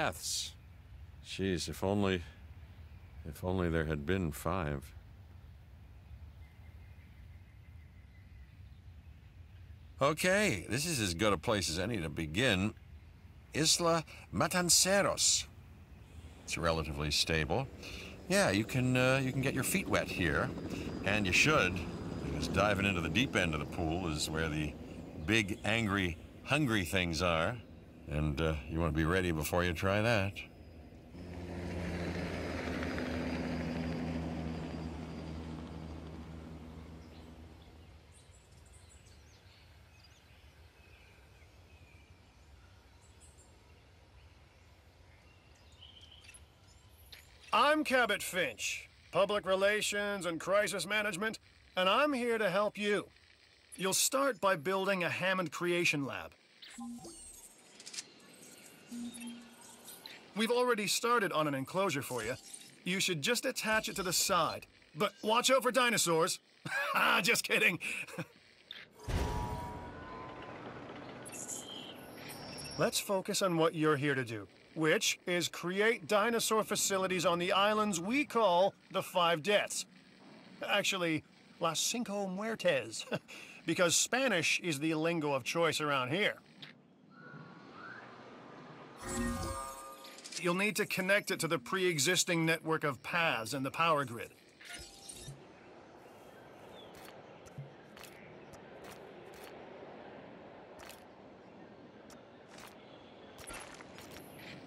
Deaths. Jeez, if only there had been 5. Okay, this is as good a place as any to begin. Isla Matanceros. It's relatively stable. Yeah, you can get your feet wet here, and you should, because diving into the deep end of the pool is where the big, angry, hungry things are, and you want to be ready before you try that. I'm Cabot Finch, Public Relations and Crisis Management, and I'm here to help you. You'll start by building a Hammond Creation Lab. We've already started on an enclosure for you. You should just attach it to the side. But watch out for dinosaurs. Just kidding. Let's focus on what you're here to do, which is create dinosaur facilities on the islands we call the 5 Deaths. Actually, Las Cinco Muertes, because Spanish is the lingo of choice around here. You'll need to connect it to the pre-existing network of paths in the power grid.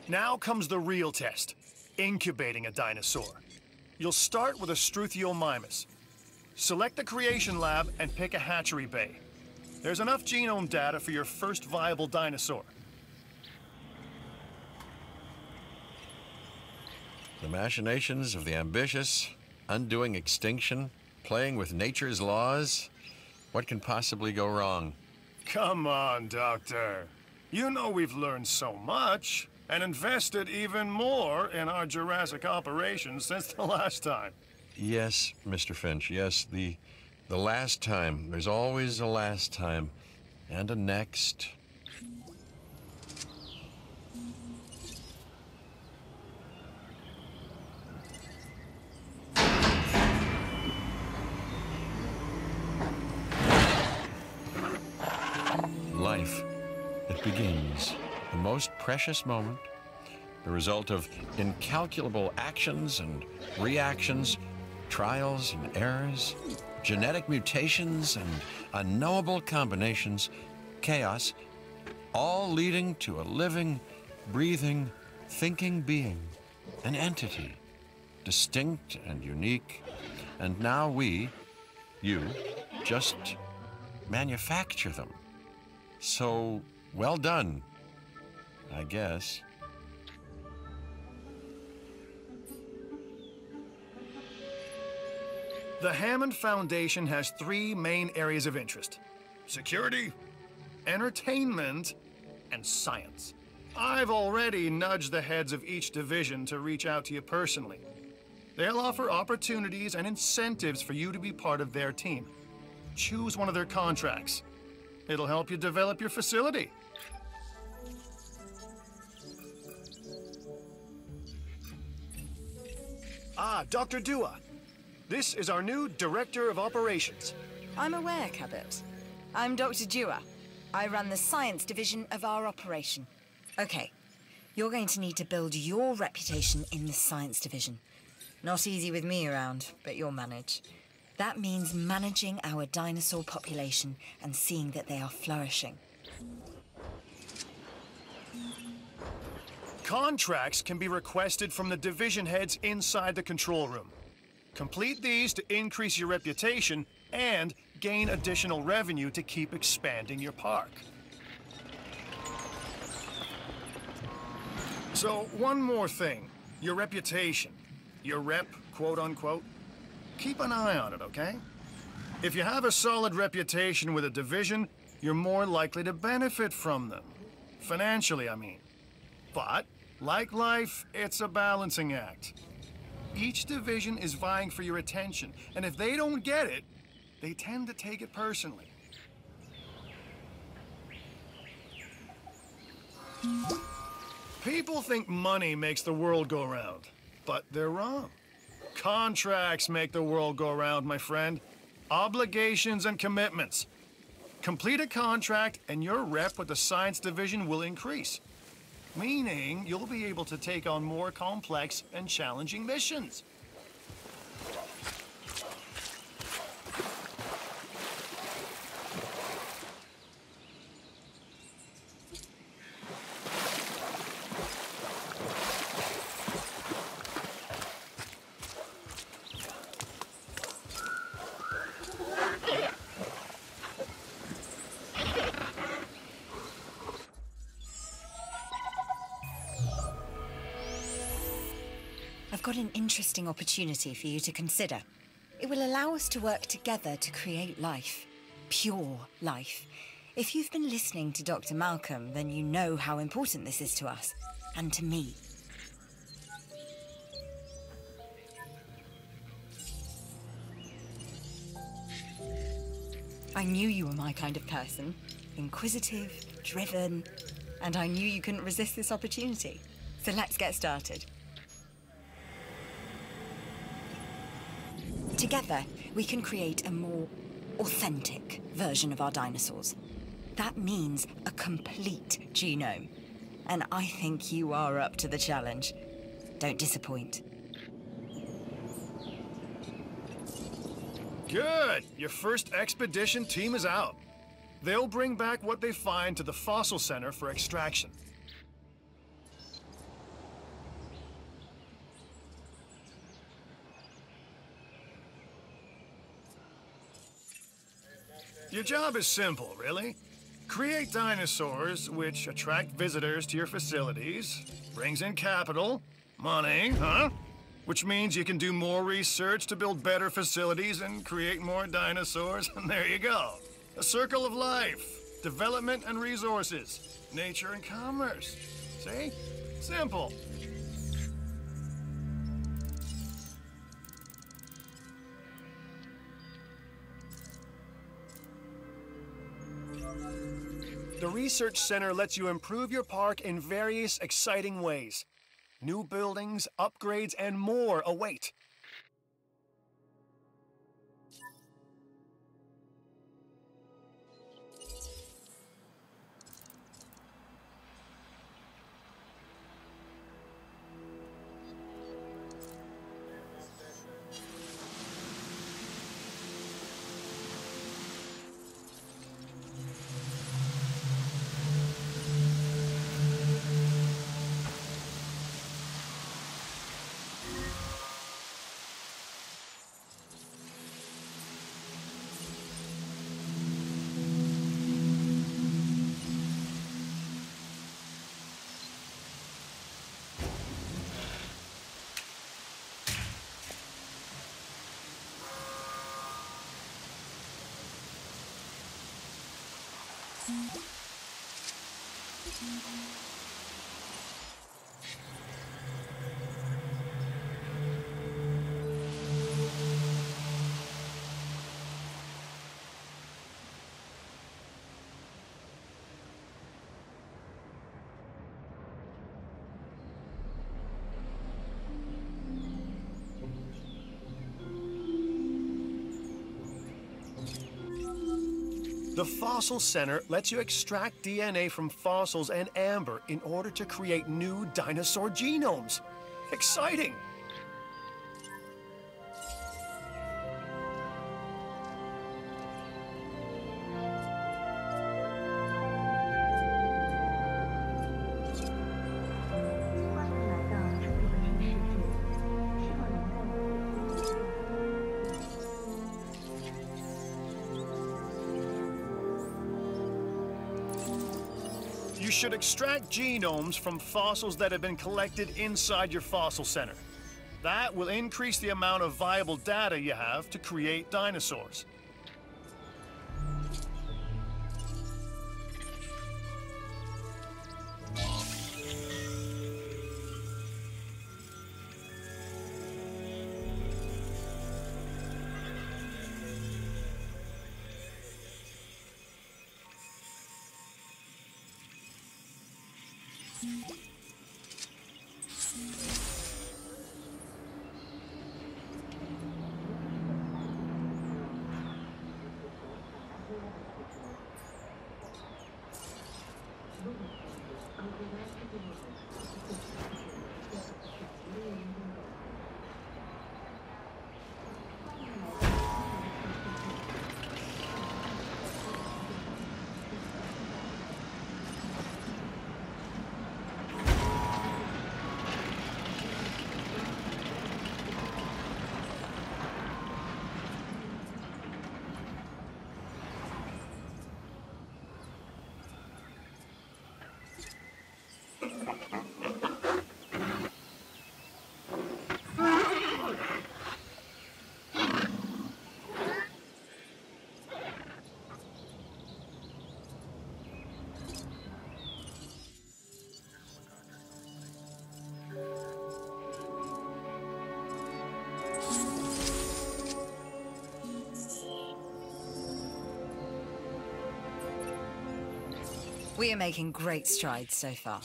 Now comes the real test, incubating a dinosaur. You'll start with a Struthiomimus. Select the creation lab and pick a hatchery bay. There's enough genome data for your first viable dinosaur. The machinations of the ambitious, undoing extinction, playing with nature's laws. What can possibly go wrong? Come on, Doctor. You know we've learned so much and invested even more in our Jurassic operations since the last time. Yes, Mr. Finch, yes, the last time. There's always a last time. And a next. Life. It begins. The most precious moment, the result of incalculable actions and reactions, trials and errors, genetic mutations and unknowable combinations, chaos, all leading to a living, breathing, thinking being, an entity, distinct and unique. And now we, you, just manufacture them. So, well done, I guess. The Hammond Foundation has 3 main areas of interest: security, entertainment, and science. I've already nudged the heads of each division to reach out to you personally. They'll offer opportunities and incentives for you to be part of their team. Choose one of their contracts. It'll help you develop your facility. Dr. Dua. This is our new Director of Operations. I'm aware, Cabot. I'm Dr. Dua. I run the science division of our operation. Okay, you're going to need to build your reputation in the science division. Not easy with me around, but you'll manage. That means managing our dinosaur population and seeing that they are flourishing. Contracts can be requested from the division heads inside the control room. Complete these to increase your reputation and gain additional revenue to keep expanding your park. So, one more thing. Your reputation. Your rep, quote unquote. Keep an eye on it, okay? If you have a solid reputation with a division, you're more likely to benefit from them. Financially, I mean. But, like life, it's a balancing act. Each division is vying for your attention, and if they don't get it, they tend to take it personally. People think money makes the world go round, but they're wrong. Contracts make the world go round, my friend. Obligations and commitments. Complete a contract and your rep with the science division will increase. Meaning you'll be able to take on more complex and challenging missions. I've got an interesting opportunity for you to consider. It will allow us to work together to create life. Pure life. If you've been listening to Dr. Malcolm, then you know how important this is to us. And to me. I knew you were my kind of person. Inquisitive, driven, and I knew you couldn't resist this opportunity. So let's get started. Together, we can create a more authentic version of our dinosaurs. That means a complete genome. And I think you are up to the challenge. Don't disappoint. Good! Your first expedition team is out. They'll bring back what they find to the Fossil Center for extraction. Your job is simple, really. Create dinosaurs which attract visitors to your facilities, brings in capital, money, huh? Which means you can do more research to build better facilities and create more dinosaurs, and there you go. A circle of life, development and resources, nature and commerce. See? Simple. The Research Center lets you improve your park in various exciting ways. New buildings, upgrades, and more await. The Fossil Center lets you extract DNA from fossils and amber in order to create new dinosaur genomes. Exciting! You should extract genomes from fossils that have been collected inside your fossil center. That will increase the amount of viable data you have to create dinosaurs. We are making great strides so far.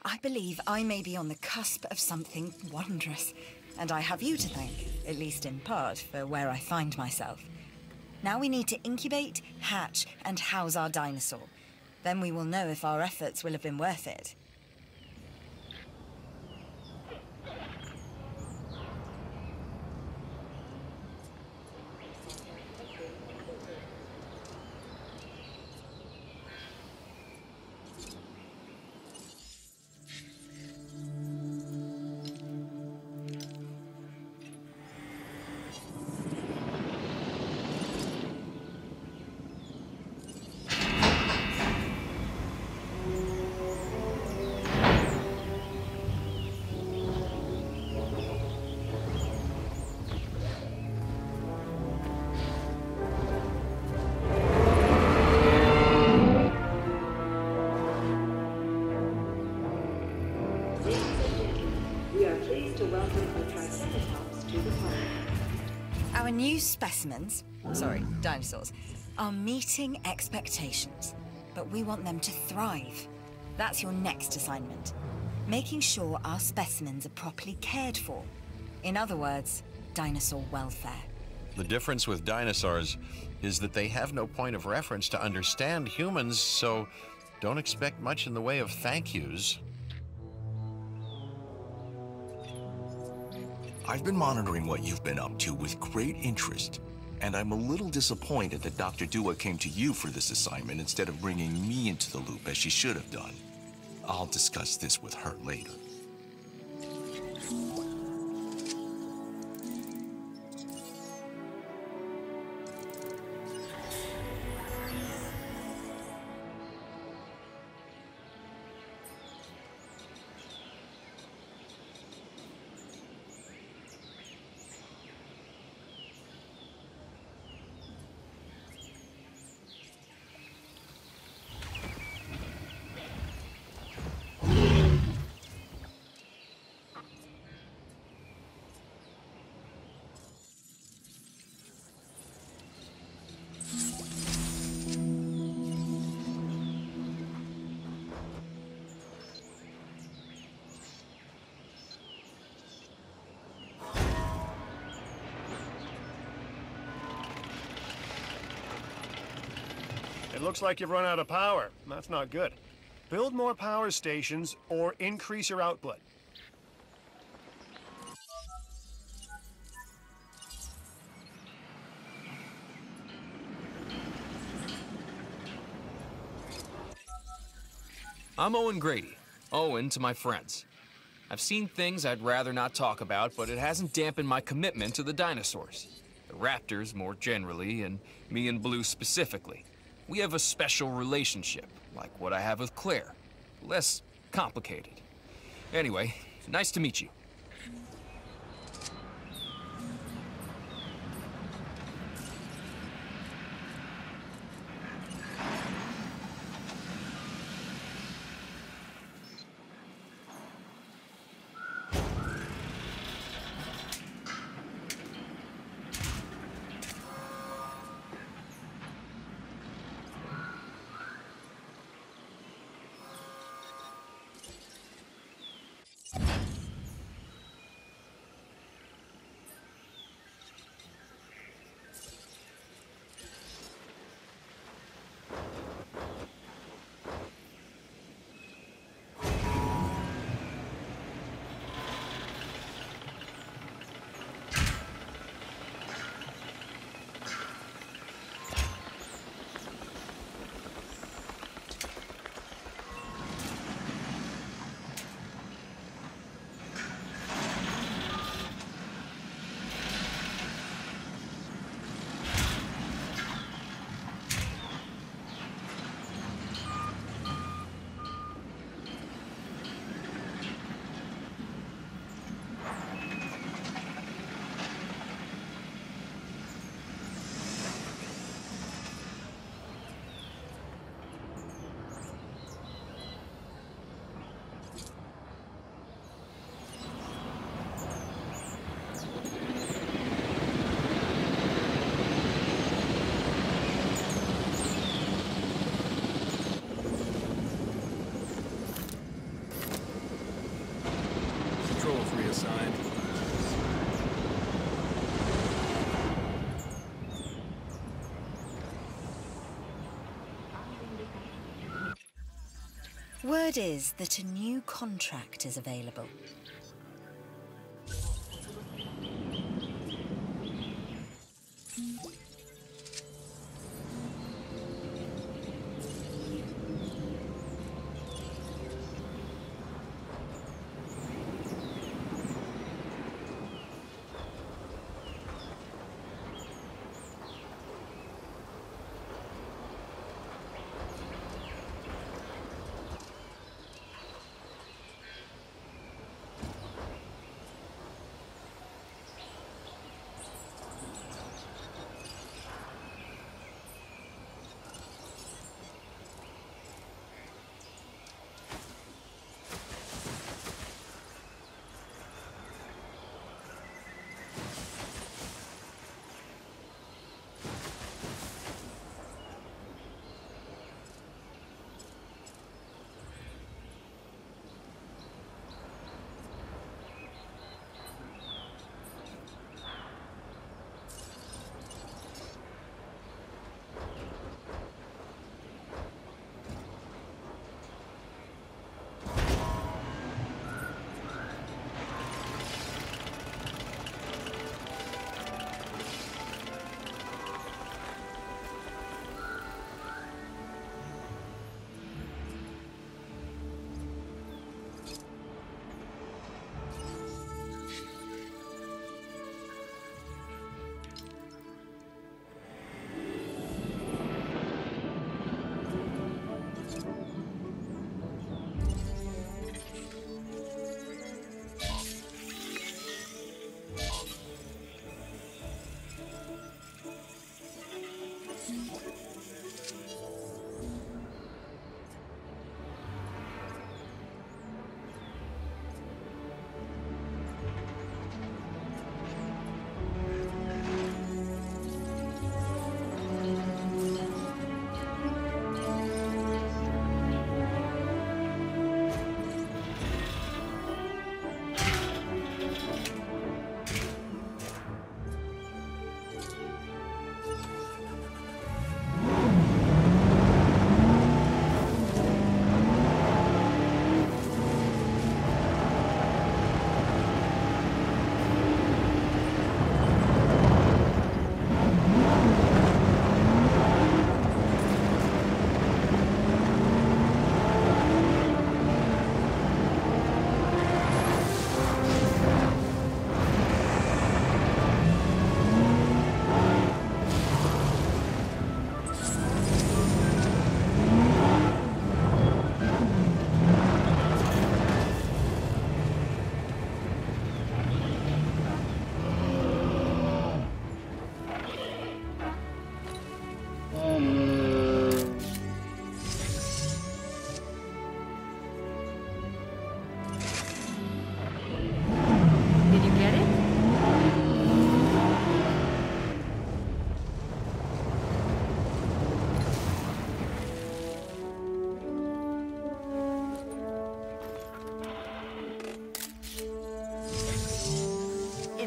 I believe I may be on the cusp of something wondrous, and I have you to thank, at least in part, for where I find myself. Now we need to incubate, hatch, and house our dinosaur. Then we will know if our efforts will have been worth it. Our new specimens, dinosaurs, are meeting expectations, but we want them to thrive. That's your next assignment. Making sure our specimens are properly cared for. In other words, dinosaur welfare. The difference with dinosaurs is that they have no point of reference to understand humans, so don't expect much in the way of thank yous. I've been monitoring what you've been up to with great interest, and I'm a little disappointed that Dr. Dua came to you for this assignment instead of bringing me into the loop as she should have done. I'll discuss this with her later. It looks like you've run out of power. That's not good. Build more power stations or increase your output. I'm Owen Grady. Owen to my friends. I've seen things I'd rather not talk about, but it hasn't dampened my commitment to the dinosaurs. The raptors more generally, and me and Blue specifically. We have a special relationship, like what I have with Claire. Less complicated. Anyway, nice to meet you. patrols reassigned. Word is that a new contract is available.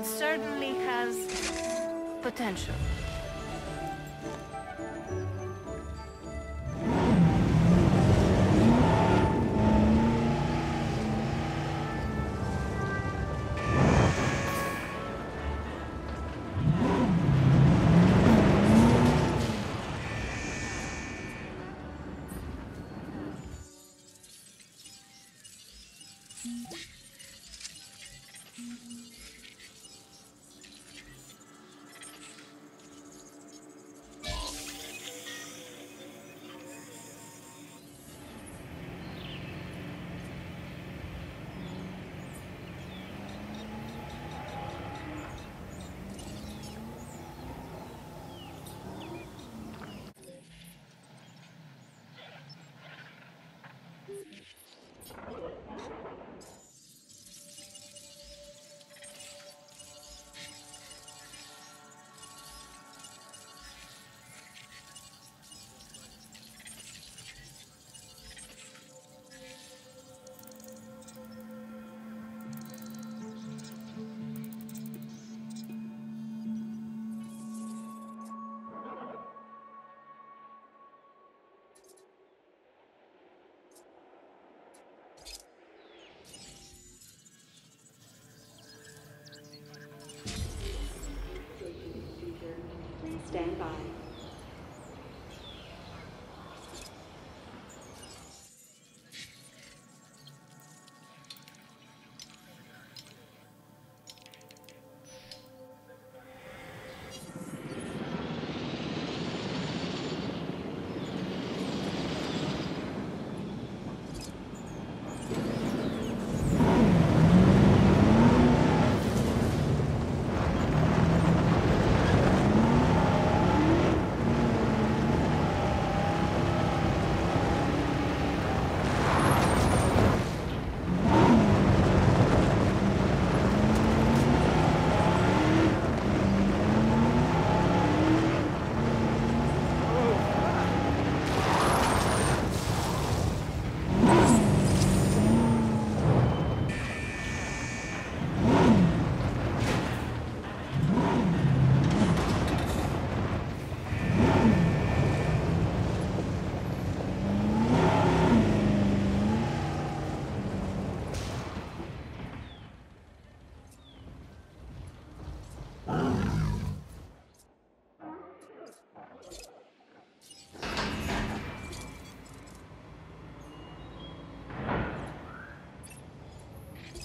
Certainly has potential.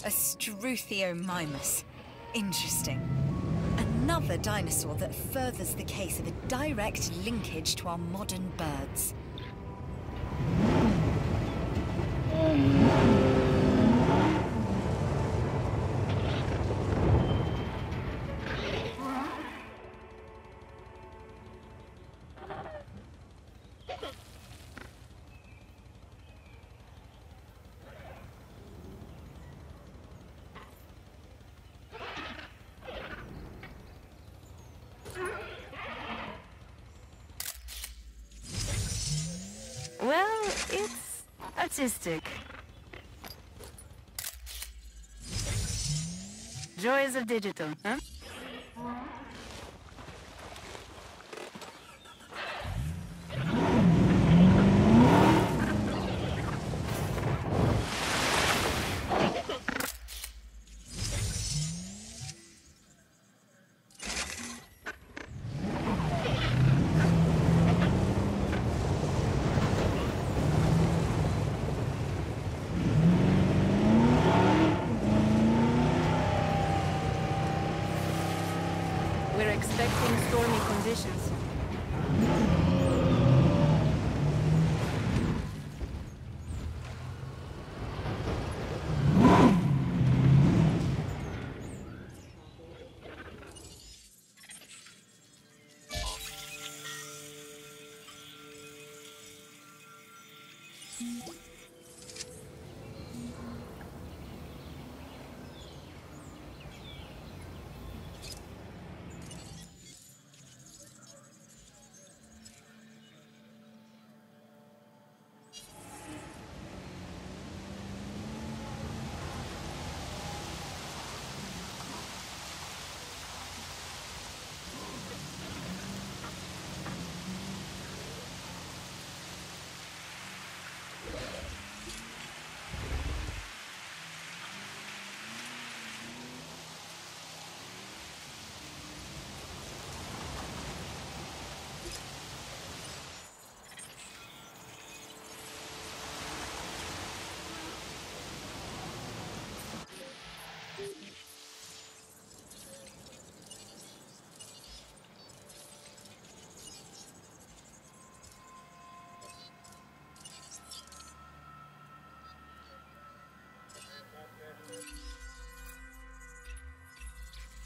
A Struthiomimus. Interesting. Another dinosaur that furthers the case of a direct linkage to our modern birds. Well, it's artistic. Joys of digital, huh? We're expecting stormy conditions.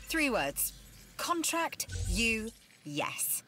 Three words. Contract you yes.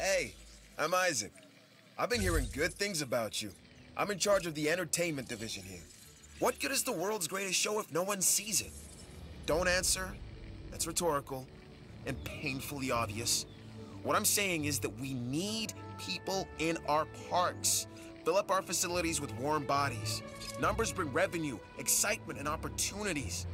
Hey, I'm Isaac. I've been hearing good things about you. I'm in charge of the entertainment division here. What good is the world's greatest show if no one sees it? Don't answer. That's rhetorical and painfully obvious. What I'm saying is that we need people in our parks. Fill up our facilities with warm bodies. Numbers bring revenue, excitement, and opportunities.